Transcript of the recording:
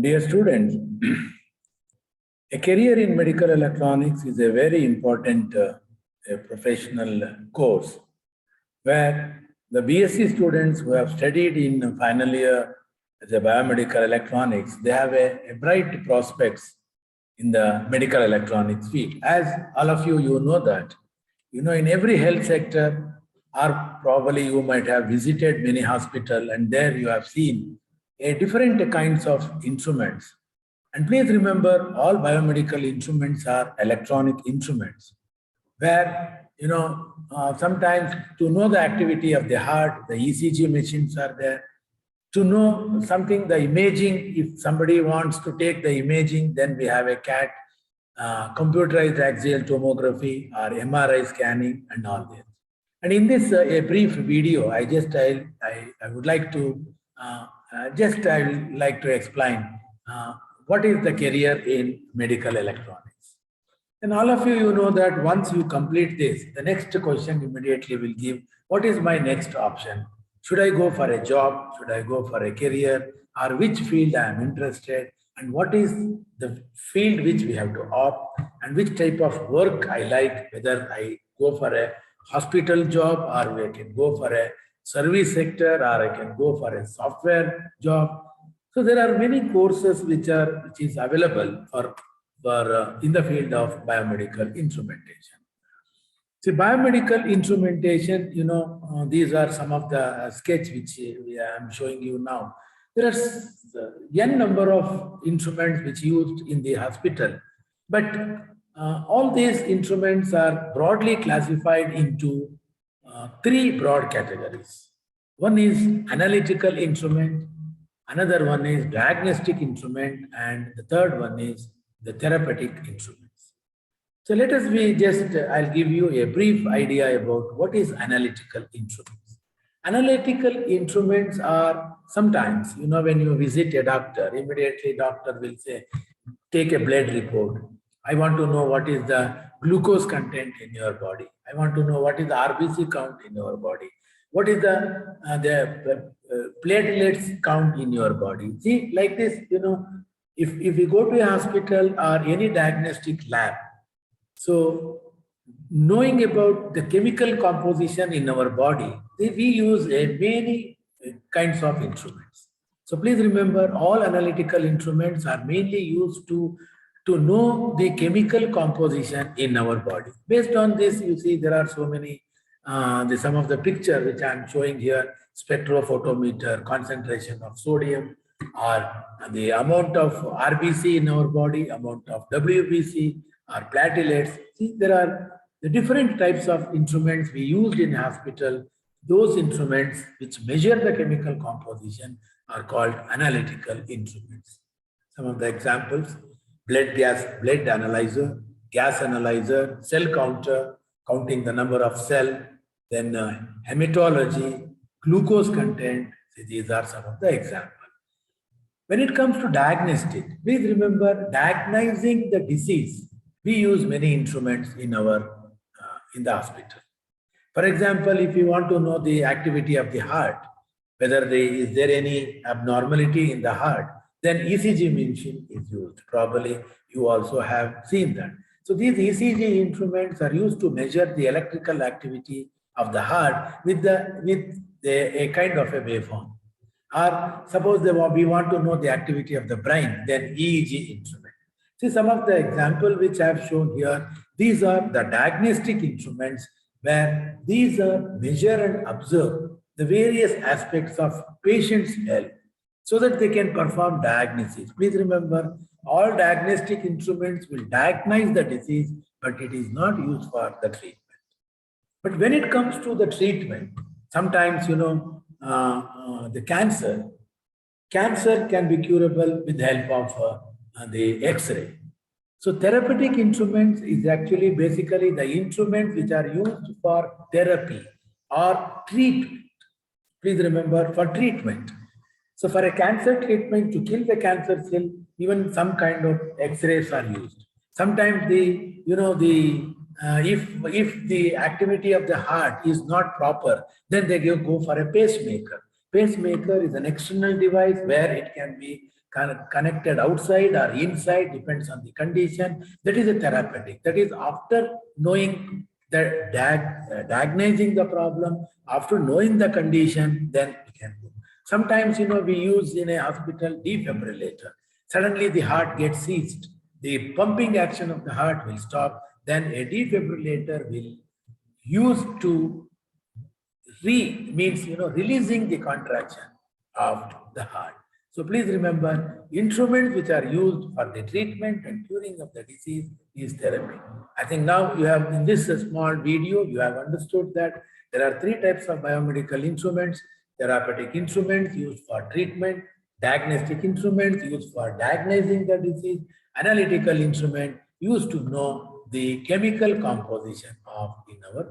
Dear students, a career in medical electronics is a very important professional course where the BSc students who have studied in final year as a biomedical electronics, they have a bright prospects in the medical electronics field. As all of you know that, in every health sector, or probably you might have visited many hospital and there you have seen a different kinds of instruments. And please remember, all biomedical instruments are electronic instruments, where, sometimes to know the activity of the heart, the ECG machines are there. To know something, the imaging, if somebody wants to take the imaging, then we have a CAT, computerized axial tomography or MRI scanning and all this. And in this a brief video, I would like to explain what is the career in medical electronics. And all of you know that once you complete this, the next question immediately will give, what is my next option? Should I go for a job? Should I go for a career? Or which field I am interested? And what is the field which we have to opt? And which type of work I like, whether I go for a hospital job or I can go for a service sector or I can go for a software job. So there are many courses which is available for in the field of biomedical instrumentation. See, biomedical instrumentation, these are some of the sketch which I am showing you now. There are n number of instruments which used in the hospital, but all these instruments are broadly classified into three broad categories. One is analytical instrument, another one is diagnostic instrument, and the third one is the therapeutic instruments. So I'll give you a brief idea about what is analytical instruments. Analytical instruments are sometimes, when you visit a doctor, immediately doctor will say, take a blood report. I want to know what is the glucose content in your body. I want to know what is the RBC count in your body. What is the platelets count in your body. See, like this, if we go to a hospital or any diagnostic lab, so knowing about the chemical composition in our body, we use many kinds of instruments. So please remember, all analytical instruments are mainly used to know the chemical composition in our body. Based on this, you see there are so many, some of the picture which I am showing here, spectrophotometer, concentration of sodium, or the amount of RBC in our body, amount of WBC, or platelets. See, there are the different types of instruments we used in hospital. Those instruments which measure the chemical composition are called analytical instruments. Some of the examples: blood analyzer, gas analyzer, cell counter, counting the number of cell, then hematology, glucose content. See, these are some of the examples. When it comes to diagnostic, please remember, diagnosing the disease, we use many instruments in the hospital. For example, if you want to know the activity of the heart, whether is there any abnormality in the heart, then ECG machine is used. Probably you also have seen that. So these ECG instruments are used to measure the electrical activity of the heart with a kind of a waveform. Or suppose we want to know the activity of the brain, then EEG instrument. See, some of the examples which I have shown here, these are the diagnostic instruments where these are measure and observe the various aspects of patient's health so that they can perform diagnosis. Please remember, all diagnostic instruments will diagnose the disease, but it is not used for the treatment. But when it comes to the treatment, sometimes, the cancer can be curable with the help of the X-ray. So therapeutic instruments is actually basically the instruments which are used for therapy or treatment. Please remember, for treatment. So for a cancer treatment, to kill the cancer cell, even some kind of X-rays are used. Sometimes if the activity of the heart is not proper, then they go for a pacemaker. Pacemaker is an external device where it can be connected outside or inside, depends on the condition. That is a therapeutic. That is after knowing the diagnosing the problem, after knowing the condition, then we can do. Sometimes, we use in a hospital defibrillator. Suddenly the heart gets seized. The pumping action of the heart will stop. Then a defibrillator will use to means releasing the contraction of the heart. So please remember, instruments which are used for the treatment and curing of the disease is therapy. I think now you have, in this small video, you have understood that there are three types of biomedical instruments: therapeutic instruments used for treatment, diagnostic instruments used for diagnosing the disease, analytical instrument used to know the chemical composition of in our body.